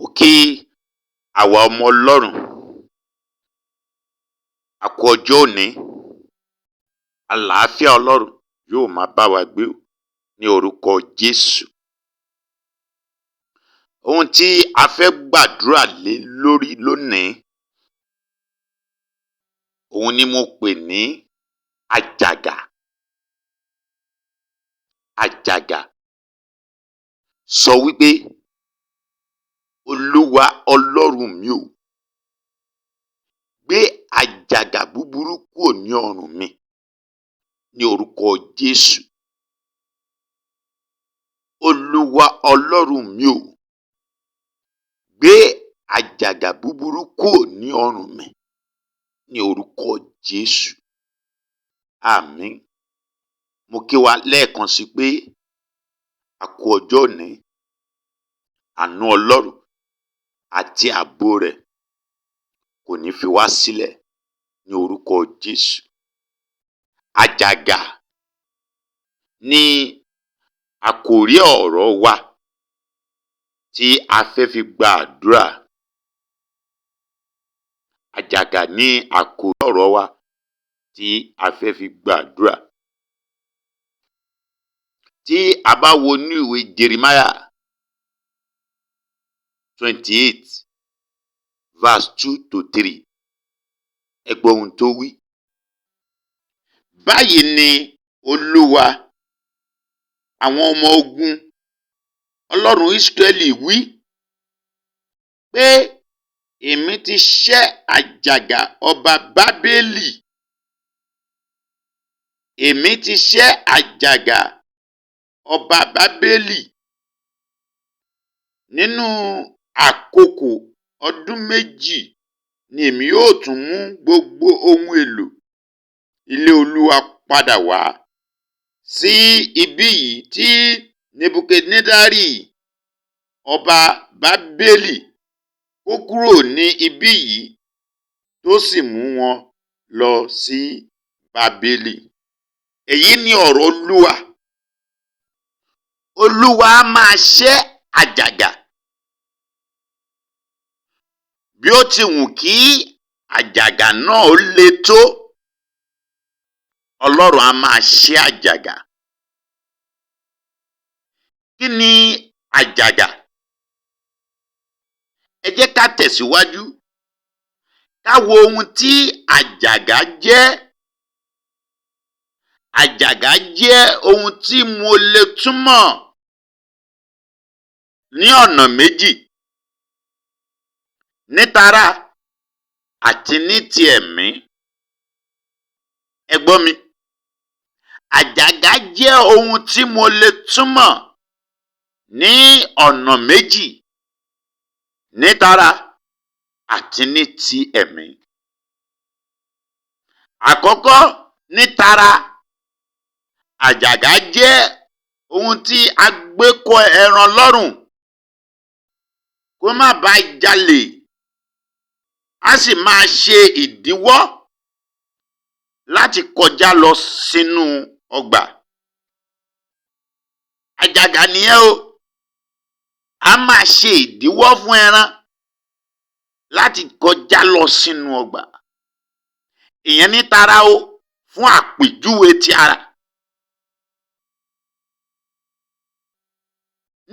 Mo kí àwa ọmọ Ọlọ́run, a kú ọjọ́ òní, àlàáfíà Ọlọ́run yóò máa bá wa gbé ní orúkọ Jesu. Ohun tí a fẹ́ gbàdúrà lé lórí lónìí, òun ni mo pè ní àjàgà. Àjàgà. Sọ wípé, Olúwa Ọlọ́run mi ò, gbé àjàgà búburú kúrò ní ọrùn mi ní orúkọ Jesu. Olúwa Ọlọ́run mi ò, gbé àjàgà búburú kúrò ní ọrùn mi ní orúkọ Jesu. Àmín. Mo kí wa lẹ́ẹ̀kan sí pé a kú ọjọ́ òní, àánú Ọlọ́run àti ààbò rẹ̀ kò ní fi wá sílẹ̀ ní orúkọ Jesu. Àjàgà ni àkòrí ọ̀rọ̀ wa tí a fẹ́ fi gba àdúrà. Àjàgà ni àkòrí ọ̀rọ̀ wa tí a fẹ́ fi gba àdúrà. Tí a bá wo ní ìwé Jeremiah 28 verse 2-3, ẹ gbọ́ ohun tó wí. Báyìí ni Olúwa àwọn ọmọ ogun Ọlọ́run Ísírẹ́lì wí pé èmi ti ṣẹ́ àjàgà ọba Bábélì. Èmi ti ṣẹ́ àjàgà ọba Bábélì. Nínú àkókò ọdún méjì ni èmi yóò tún mú gbogbo ohun èlò ilé Olúwa padà wá sí ibí yìí tí Nebukadnezari ọba Bábélì kó kúrò ní ibí yìí tó sì mú wọn lọ sí Bábélì. Èyí ni ọ̀rọ̀ Olúwa. Olúwa máa ṣẹ́ àjàgà. Bí ó ti wù kí àjàgà náà ó le tó, Ọlọ́run á máa ṣẹ́ àjàgà. Kí ni àjàgà? Ẹ jẹ́ ká tẹ̀síwájú. Ká wo ohun tí àjàgà jẹ́. Àjàgà jẹ́ ohun tí mo lè túmọ̀ ní ọ̀nà méjì, ní tara àti ní ti ẹ̀mí. Ẹ gbọ́ mi. Àjàgà jẹ́ ohun tí mo lè túmọ̀ ní ọ̀nà méjì, ní tara àti ní ti ẹ̀mí. Àkọ́kọ́, ní tara, àjàgà jẹ́ ohun tí a gbé kọ́ ẹran lọ́rùn kó má bàa jalè, a sì máa ṣe ìdíwọ́ láti kọjá lọ sínú ọgbà. Àjàgà nìyẹn o. A máa ṣe ìdíwọ́ fún ẹran láti kọjá lọ sínú ọgbà. Ìyẹn ní tara o, fún àpèjúwe ti ara.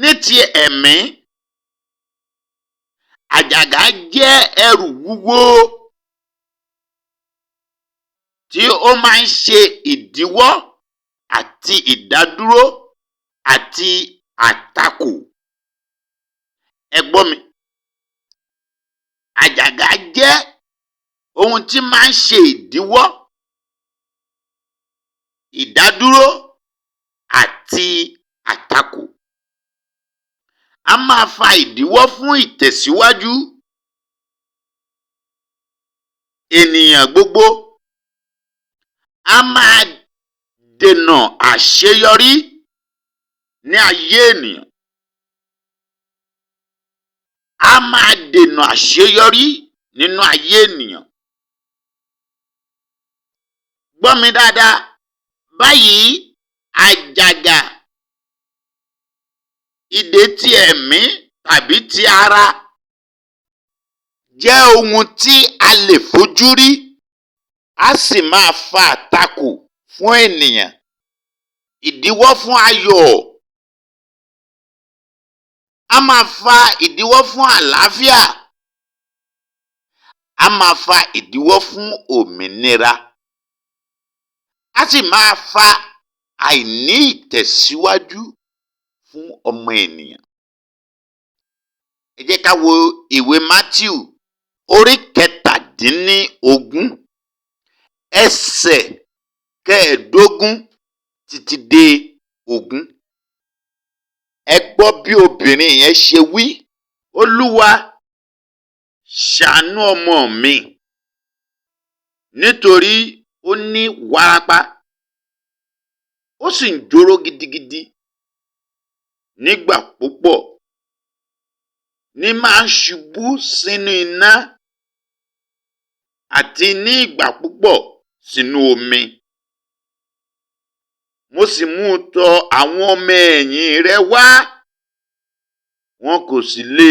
Ní ti ẹ̀mí, àjàgà jẹ́ ẹrù wúwo tí ó máa ń ṣe ìdíwọ́ àti ìdádúró àti àtakò. Ẹ gbọ́ mi. Àjàgà jẹ́ ohun tí máa ń ṣe ìdíwọ́, ìdádúró àti àtakò. A máa fa ìdíwọ́ fún ìtẹ̀síwájú ènìyàn gbogbo. A máa dènà àṣeyọrí ní ayé ènìyàn. A máa dènà àṣeyọrí nínú ayé ènìyàn. Gbọ́ mi dáadáa. Báyìí, àjàgà, ìdè ti ẹ̀mí tàbí ti ara jẹ́ ohun tí a lè fojú rí, a sì máa fa àtakò fún ènìyàn, ìdíwọ́ fún ayọ̀, a máa fa ìdíwọ́ fún àlàáfíà, a máa fa ìdíwọ́ fún òmìnira, a sì máa fa àìní ìtẹ̀síwájú fún ọmọ ènìyàn. Ẹ jẹ́ ká wo ìwé Mátíù orí 17 ẹsẹ̀ 15 títí dé 20. Ẹ gbọ́ bí obìnrin yẹn ṣe wí: Olúwa, ṣàánú ọmọ mi, nítorí ó ní wárápá, ó sì ń jóró gidigidi. Nígbà púpọ̀ ní máa ń ṣubú sínú iná, àti ní ìgbà púpọ̀ sínú omi. Mo sì mú un tọ̀ àwọn ọmọ ẹ̀yìn rẹ̀ wá, wọn kò sì lè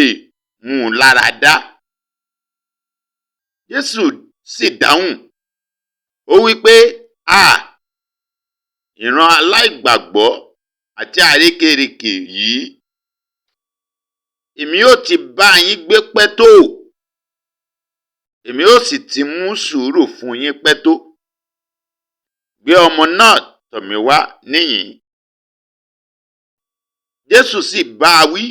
mú un lára dá. Jesu sì dáhùn, ó wí pé, ìran aláìgbàgbọ́ àti àrékérekè yìí, èmi ó ti bá yín gbé pẹ́ tó, èmi ó sì ti mú sùúrù fún yín pẹ́ tó. Gbé ọmọ náà tọ̀ mí wá níhìn-ín. Jesu sì bá a wí,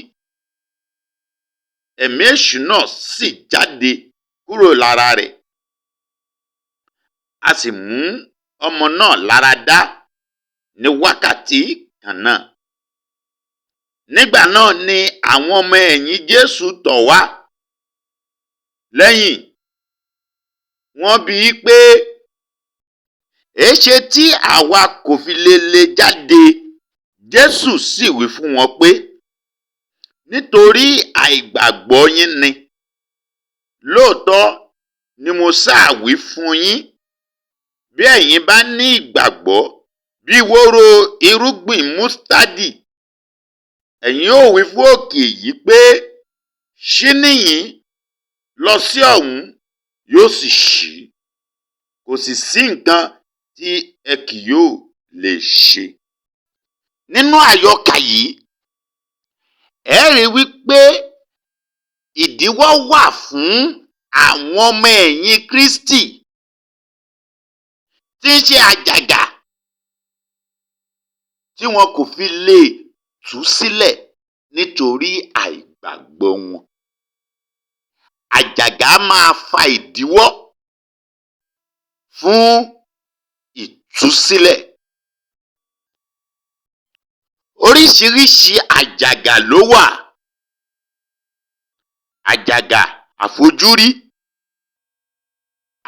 ẹ̀mí èṣù náà sì jáde kúrò lára rẹ̀, a sì mú ọmọ náà lára dá ní wákàtí kan náà. Nígbà náà ni àwọn ọmọ ẹ̀yìn Jesu tọ̀ wá lẹ́yìn. Wọ́n bi í pé, èéṣe tí àwa kò fi lè jáde? Jesu sì wí fún wọn pé, nítorí àìgbàgbọ́ yín ni. Lóòótọ́ ni mo sáà wí fún yín, bí ẹ̀yin bá ní ìgbàgbọ́ bí wóró irúgbìn mústádì, ẹ̀yin ó wí fún òkè yìí pé, ṣí níhìn lọ sí ọ̀hún, yóò sì ṣí. Kò sì sí nǹkan tí ẹ kì yóò lè ṣe. Nínú àyọkà yìí, ẹ rí wípé ìdíwọ́ wà fún àwọn ọmọ ẹ̀yìn Kristi tí ń ṣe àjàgà tí wọn kò fi lè tú sílẹ̀ nítorí àìgbàgbọ́ wọn. Àjàgà máa fa ìdíwọ́ fún ìtúsílẹ̀. Oríṣiríṣi àjàgà ló wà. Àjàgà àfojúrí,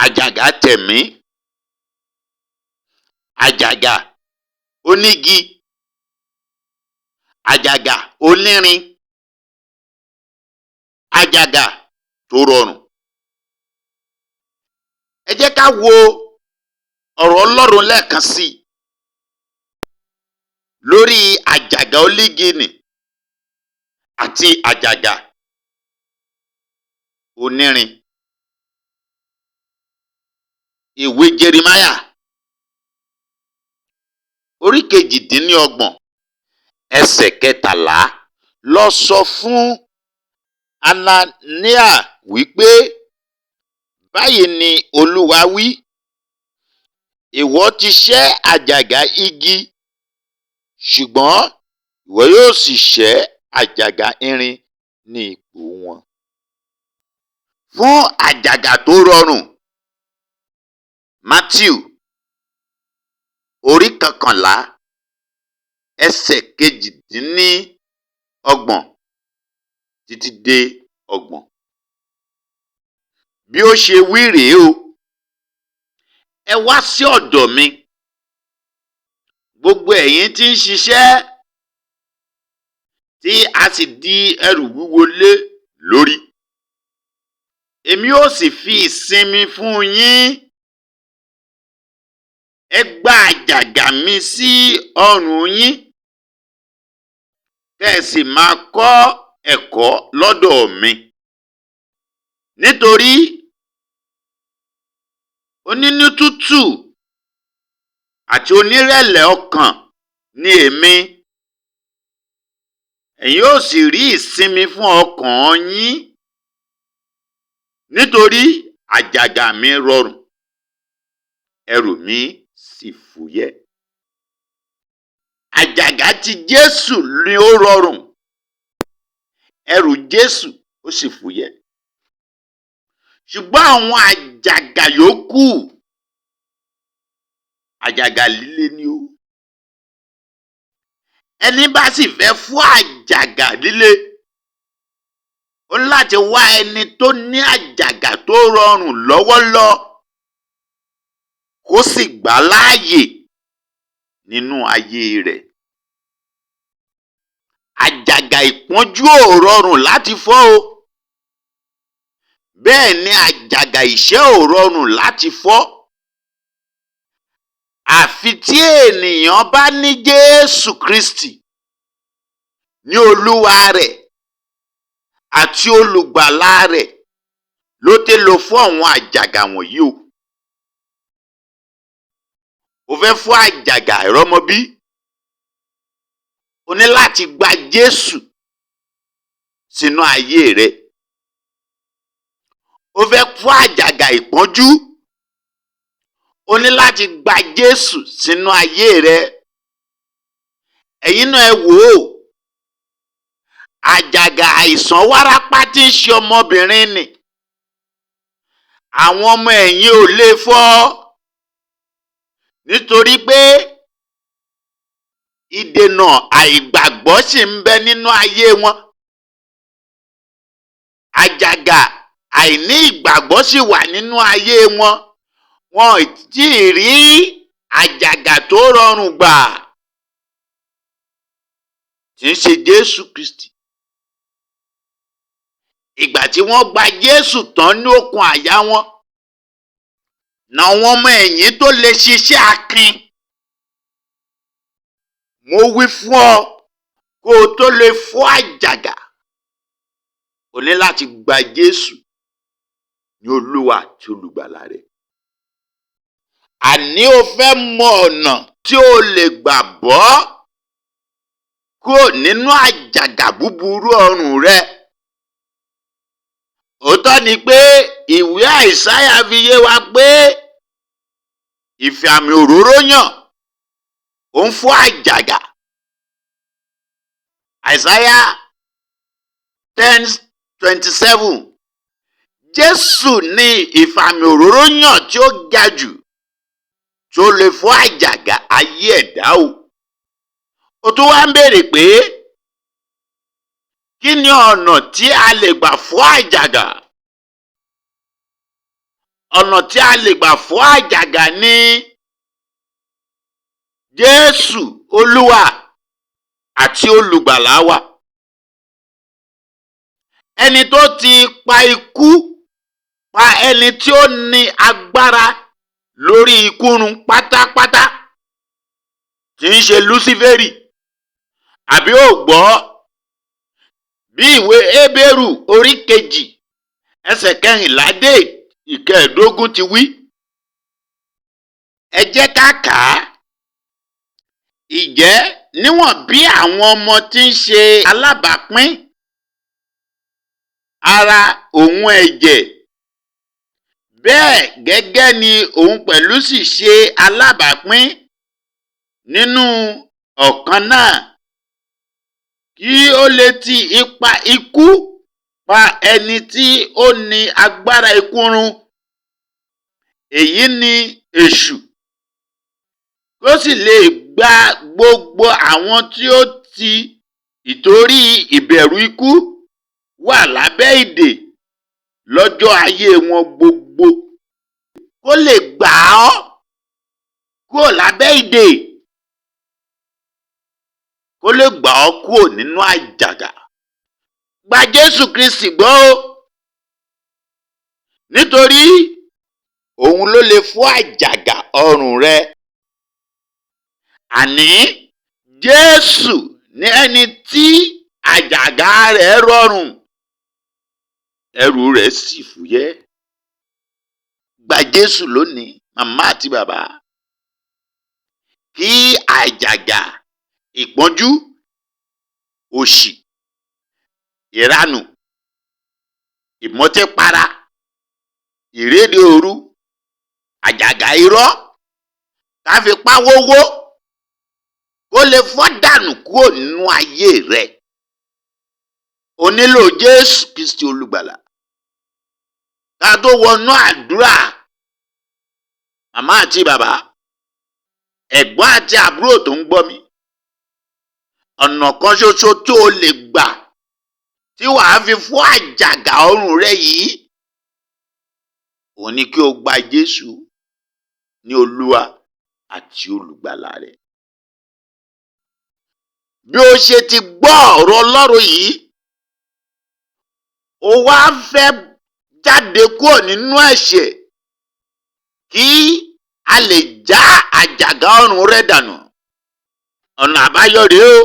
àjàgà tẹ̀mí, àjàgà onígi, àjàgà onírin, àjàgà tó rọrùn. Ẹ jẹ́ ká wo ọ̀rọ̀ Ọlọ́run lẹ́ẹ̀kan sí i lórí àjàgà onígìnì àti àjàgà onírin. Ìwé Jeremáyà orí 28 ẹsẹ̀ 13 lọ sọ fún Anania wípé, báyìí ni Olúwa wí, ìwọ ti ṣẹ́ àjàgà igi, ṣùgbọ́n ìwọ yóò sì ṣẹ́ àjàgà irin ní ipò wọn. Fún àjàgà tó rọrùn, Mátíù orí 11 ẹsẹ̀ 28 títí dé 30. Bí ó ṣe wí rèé o, ẹ wá sí ọ̀dọ̀ mi, gbogbo ẹ̀yin tí ń ṣiṣẹ́ tí a sì di ẹrù wúwo lé lórí, èmi ó sì fi ìsinmi fún yín. Ẹ gbá àjàgà mi sí ọrùn yín, kẹ́ ẹ sì máa kọ́ ẹ̀kọ́ lọ́dọ̀ mi, Nítorí onínú tútù àti onírẹ̀lẹ̀ ọkàn ni èmi, ẹ̀yin ó sì rí ìsinmi fún ọkàn yín. Nítorí àjàgà mi rọrùn, ẹrù mi sì fúyẹ́. Àjàgà ti Jésù ni ó rọrùn, ẹrù Jésù ó sì fúyẹ́. Ṣùgbọ́n àwọn àjàgà yòókù, àjàgà líle ni ó. Ẹni bá sì fẹ́ fún àjàgà líle, ó láti wá ẹni tó ní àjàgà tó rọrùn lọ́wọ́ lọ, kó sì gbà láàyè nínú ayé rẹ̀. Àjàgà ìpọ́njú ò rọrùn láti fọ́ o. Bẹ́ẹ̀ ni àjàgà ìṣẹ́ ò rọrùn láti fọ́. Àfi tí ènìyàn bá ní Jésù Kristi ní Olúwa rẹ̀ àti olùgbàlà rẹ̀ ló tẹ́ lọ fún àwọn àjàgà wọ̀nyí o. O fẹ́ fún àjàgà ìrọmọbí, o ní láti gba Jésù sínú ayé rẹ̀. O fẹ́ fún àjàgà ìpọ́njú, o ní láti gba Jésù sínú ayé rẹ̀. Ẹ̀yin náà ẹ wò ó, àjàgà àìsàn wárápá tí ń ṣe ọmọbìnrin nì, àwọn ọmọ ẹ̀yìn ò lè fọ́, nítorí pé ìdènà àìgbàgbọ́ sì ń bẹ nínú ayé wọn. Àjàgà àìní ìgbàgbọ́ sì wà nínú ayé wọn. Wọn ò tí ì rí àjàgà tó rọrùn gbà, tí ń ṣe Jésù Kristi. Ìgbà tí wọ́n gba Jésù tán ní okùn àyà wọn, n'àwọn ọmọ ẹ̀yìn tó lè ṣiṣẹ́ akin. Mo wí fún ọ, kó o tó lè fọ́ àjàgà, o ní láti gba Jésù ní Olúwa àti olùgbàlà rẹ̀. Àní o fẹ́ mọ ọ̀nà tí o lè gbà bọ́ kúrò nínú àjàgà búburú ọrùn rẹ. Òótọ́ ni pé ìwé Àìsáyà fi yé wa pé ìfẹ́ àmì òróró yàn ó ń fọ́ àjàgà. Àìsáyà 10:27. Jésù ní ìfàmì òróró yàn tí ó ga jù tó lè fọ́ àjàgà ayé ẹ̀dá o. O tún wá ń béèrè pé kí ni ọ̀nà tí a lè gbà fọ́ àjàgà? Ọ̀nà tí a lè gbà fọ́ àjàgà ni Jésù Olúwa àti olùgbàlà wa. Ẹni tó ti pa ikú, pa ẹni tí ó ní agbára lórí ikú run pátápátá, tí ń ṣe Lúsíférì. Àbí ò gbọ́ bí ìwé Hébérù orí 2 ẹsẹ̀ 14 dé 15 ti wí? Ẹ jẹ́ ká kà á. Ìjẹ́ níwọ̀n bí àwọn ọmọ tí ń ṣe alábàápín ara òun ẹ̀jẹ̀, bẹ́ẹ̀ gẹ́gẹ́ ni òun pẹ̀lú sì ṣe alábàápín nínú ọ̀kan náà, kí ó lè ti ipa ikú pa ẹni tí ó ní agbára ikú run, èyí ni Èṣù, kó sì lè gba gbogbo àwọn tí ó ti ìtorí ìbẹ̀rù ikú wà lábẹ́ ìdè lọ́jọ́ ayé wọn gbogbo. Kó lè gbà ọ́ kúrò lábẹ́ ìdè, kó lè gbà ọ́ kúrò nínú àjàgà. Gba Jésù Kristi gbọ́ o, nítorí òun ló lè fọ́ àjàgà ọrùn rẹ. Àní Jésù ní ẹni tí àjàgà rẹ̀ rọrùn, ẹrù rẹ̀ sì fúyẹ́. Gba Jésù lónìí, màmá àti bàbá, kí àjàgà ìpọ́njú, òṣì, ìranù, ìmọ̀tẹ́para, ìréde òru, àjàgà irọ́, káfipá wówó kó lè fọ́ dànù kúrò nínú ayé rẹ̀. O nílò Jésù Kristi olùgbàlà. Ká tó wọnú àdúrà, màmá àti bàbá, ẹ̀gbọ́n àti àbúrò tó ń gbọ́ mi, ọ̀nà kan ṣoṣo tó o lè gbà tí wàá fi fọ́ àjàgà ọrùn rẹ yìí, òun ni kí o gba Jésù ní Olúwa àti olùgbàlà rẹ. Bí o ṣe ti gbọ́ ọ̀rọ̀ Ọlọ́run yìí, o wá fẹ́ jáde kúrò nínú ẹ̀ṣẹ̀ kí a lè já àjàgà ọrùn rẹ dànù. Ọ̀nà àbáyọ rèé o.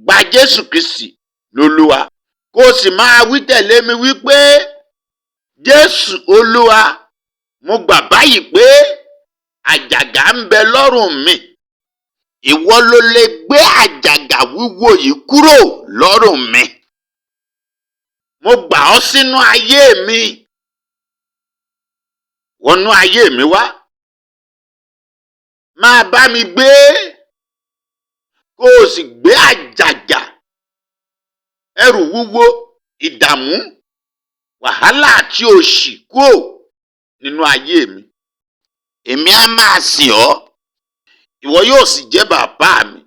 Gba Jésù Kristi lólúwa, kó o sì máa wí tẹ̀lé mi wípé, Jésù Olúwa, mo gbà báyìí pé àjàgà ń bẹ lọ́rùn mi. Ìwọ ló lè gbé àjàgà wíwò yìí kúrò lọ́rùn mi. Mo gbà ọ́ sínú ayé mi. Wọnú ayé mi wá. Máa bá mi gbé, kó o sì gbé àjàgà, ẹrù wúwo, ìdààmú, wàhálà àti òṣì kúrò nínú ayé mi. Èmi á máa sìn ọ́, ìwọ yóò sì jẹ́ bàbá mi.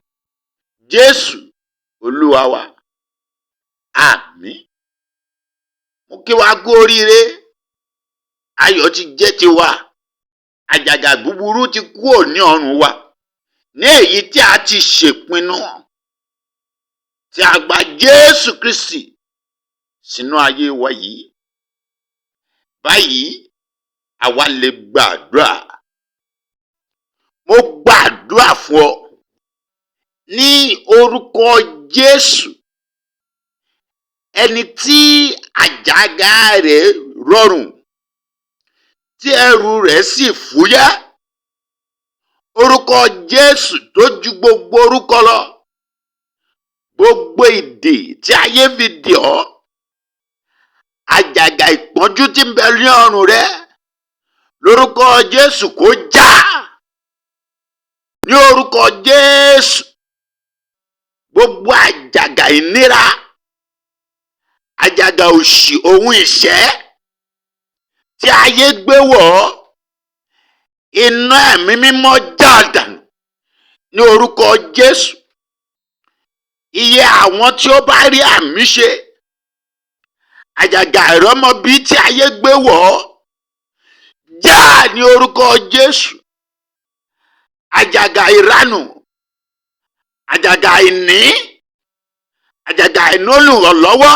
Jésù Olúwa wa. Àmín. Mo kí wa kú oríire. Ayọ̀ ti jẹ́ tiwa. Àjàgà búburú ti kúrò ní ọrùn wa. Ní èyí tí a ti ṣèpinnu, tí a gba Jésù Kristi sínú ayé wa yìí. Báyìí, àwa lè gbàdúrà. Mo gbàdúrà fún ọ ní orúkọ Jésù, ẹni tí àjàgà rẹ̀ rọrùn, tí ẹrù rẹ̀ sì fúyẹ́. Orúkọ Jésù tó ju gbogbo orúkọ lọ. Gbogbo ìdè tí ayé fi dè ọ́, àjàgà ìpọ́njú tí ń bẹ ní ọrùn rẹ, lórúkọ Jésù kó já. Ní orúkọ Jésù, gbogbo àjàgà ìnira, àjàgà òṣì, ohun ìṣẹ́ tí ayé gbé wọ̀ ọ́, iná ẹ̀mí mímọ́ já dànù ní orúkọ Jésù. Iye àwọn tí ó bá rí àmì ṣe, àjàgà ìrọ́mọbí tí ayé gbé wọ̀ ọ́, já ní orúkọ Jésù. Àjàgà ìranù, àjàgà ìní, àjàgà ìnólùrànlọ́wọ́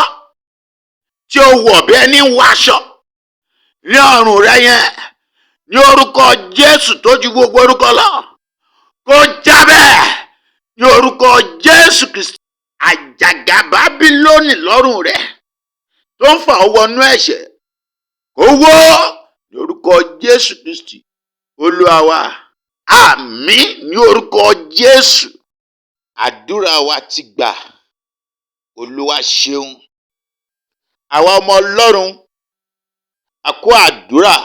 tí ó wọ̀ bí ẹni ń wáṣọ ní ọrùn rẹ yẹn, ní orúkọ Jésù tó ju gbogbo orúkọ lọ, kó já bẹ́ẹ̀ ní orúkọ Jésù Kristi. Àjàgà Bábílónì lọ́rùn rẹ tó ń fà ọ́ wọnú ẹ̀ṣẹ̀, kó wó ní orúkọ Jésù Kristi Olúwa wa. Àmín ní orúkọ Jésù. Àdúrà wa ti gbà. Olúwa ṣeun. Àwa ọmọ Ọlọ́run, a kó àdúrà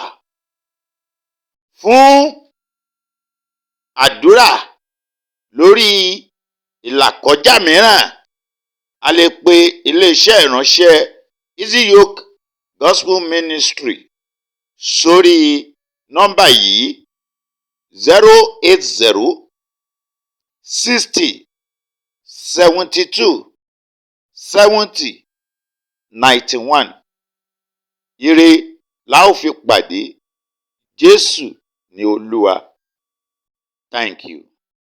fún àdúrà lórí ìlàkọjá mìíràn. A lè pe iléeṣẹ́ ìránṣẹ́ Easy Yoke Gospel Ministry sórí nọ́mbà yìí 080 60 72 70 91. Ire la ó fi pàdé. Jésù ni Olúwa. Thank you.